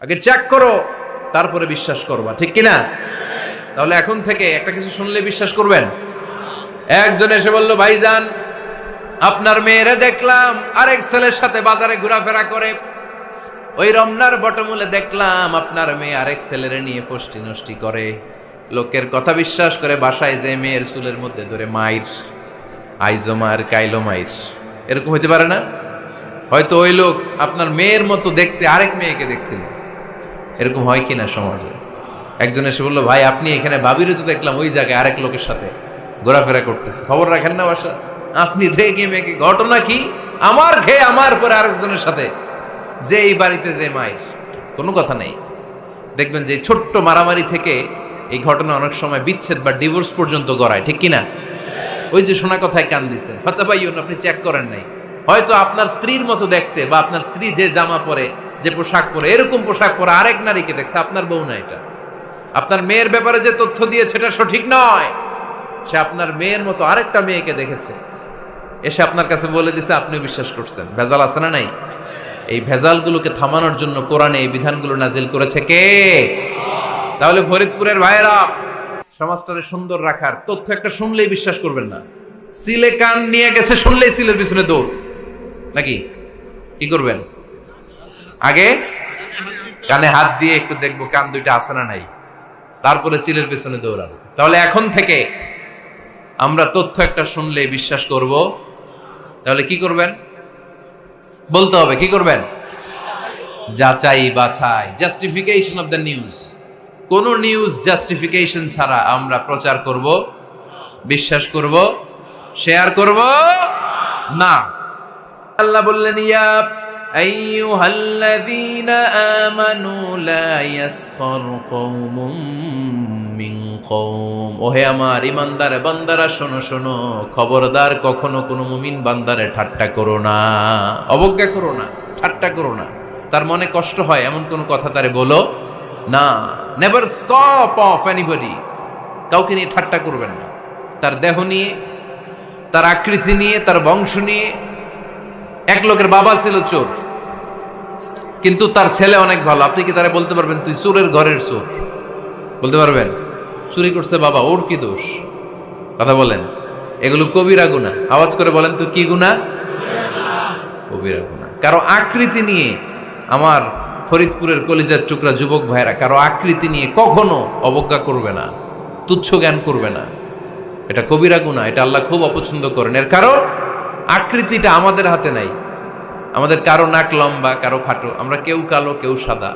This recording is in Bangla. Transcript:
আগে চেক করো, তারপরে বিশ্বাস করবা, ঠিক কিনা? তাহলে এখন থেকে একটা কিছু শুনলে বিশ্বাস করবেন। একজন এসে বলল, ভাইজান আপনার মেয়েরা দেখলাম আরেক ছেলের সাথে বাজারে ঘোরাফেরা করে, ওই রমনার বটমূলে দেখলাম আপনার মেয়ে আরেক ছেলেরে নিয়ে ফষ্টি নষ্টি করে, লোকের কথা বিশ্বাস করে বাসায় যে মেয়ের চুলের মধ্যে ধরে মাইর, আইজো মার কাইলো মাইর। এরকম হইতে পারে না? হয়তো ওই লোক আপনার মেয়ের মতো দেখতে আরেক মেয়েকে দেখছিল। এরকম হয় কিনা সমাজে? একজন এসে বললো, ভাই আপনি এখানে ভাবিরও তো দেখলাম ওই জায়গায় আরেক লোকের সাথে ঘোরাফেরা করতেছে, খবর রাখেন না বাসা? আপনি রেগে মেগে, ঘটনা কি? আমার খেয়ে আমার পরে আরেকজনের সাথে, যে এই বাড়িতে যে মায়ের, কোনো কথা নেই। দেখবেন যে ছোট্ট মারামারি থেকে এই ঘটনা অনেক সময় বিচ্ছেদ বা ডিভোর্স পর্যন্ত গড়ায়, ঠিক কিনা? ওই যে শোনা কথায় কান দিচ্ছেন, ফাতাবাইয়ুন, আপনি চেক করেন নাই। হয়তো আপনার স্ত্রীর মতো দেখতে বা আপনার স্ত্রী যে জামা পরে, যে পোশাক পরে, এরকম পোশাক পরে আরেক নারীকে দেখছে, আপনার বউ না এটা। আপনার মেয়ের ব্যাপারে যে তথ্য দিয়েছে এটা সঠিক নয়, সে আপনার মেয়ের মতো আরেকটা মেয়েকে দেখেছে, এসে আপনার কাছে বলে দিছে, আপনিও বিশ্বাস করছেন। ভেজাল আছে না নাই? এই ভেজালগুলোকে থামানোর জন্য কোরআনে এই বিধানগুলো নাজিল করেছে কে? তাহলে ফরিদপুরের ভাইয়েরা, সমাজটারে সুন্দর রাখার তথ্য একটা শুনলেই বিশ্বাস করবেন না। সিলে কান নিয়ে গেছে শুনলেই সিলের পিছনে দৌড়, নাকি? কি করবেন? আগে কানে হাত দিয়ে একটু দেখবো কান দুইটা আছে না নাই, তারপরে চিলের পিছনে দৌড়াবো। তাহলে এখন থেকে আমরা তথ্য একটা শুনলেই বিশ্বাস করব। তাহলে কি করবেন? বলতে হবে কি করবেন? যাচাই বাছাই, জাস্টিফিকেশন অফ দ্য নিউজ। কোন নিউজ জাস্টিফিকেশন ছাড়া আমরা প্রচার করব, বিশ্বাস করব, শেয়ার করব না। আল্লাহ বললেন, ইয়া আইয়ুহাল্লাযীনা আমানু লা ইয়াসখার কওমুম মিন কওম। ওহে আমার ঈমানদার বান্দারা, শোনো শোনো, খবরদার কখনো কোনো মুমিন বান্দারে ঠাট্টা করো না, অবজ্ঞা করো না, ঠাট্টা করো না। তার মনে কষ্ট হয় এমন কোনো কথা তারে বলো না। Never scoff of anybody. কাউকে নিয়ে ঠাট্টা করবেন না, তার দেহ নিয়ে, তার আকৃতি নিয়ে, তার বংশ নিয়ে। এক লোকের বাবা ছিল চোর, কিন্তু তার ছেলে অনেক ভালো। আপনি কি তারা বলতে পারবেন তুই চোরের ঘরের চোর? বলতে পারবেন? চুরি করছে বাবা, ওর কি দোষ? কথা বলেন। এগুলো কবিরা গুনাহ। আওয়াজ করে বলেন তো, কি গুনাহ? কবিরা গুনাহ। কারো আকৃতি নিয়ে, আমার ফরিদপুরের কলিজার টুকরা যুবক ভাইরা, কারো আকৃতি নিয়ে কখনো অবজ্ঞা করবে না, তুচ্ছ জ্ঞান করবে না। এটা কবিরা গুনাহ, এটা আল্লাহ খুব অপছন্দ করেন। এর কারণ আকৃতিটা আমাদের হাতে নাই। আমাদের কারো নাক লম্বা, কারো খাটো, আমরা কেউ কালো কেউ সাদা।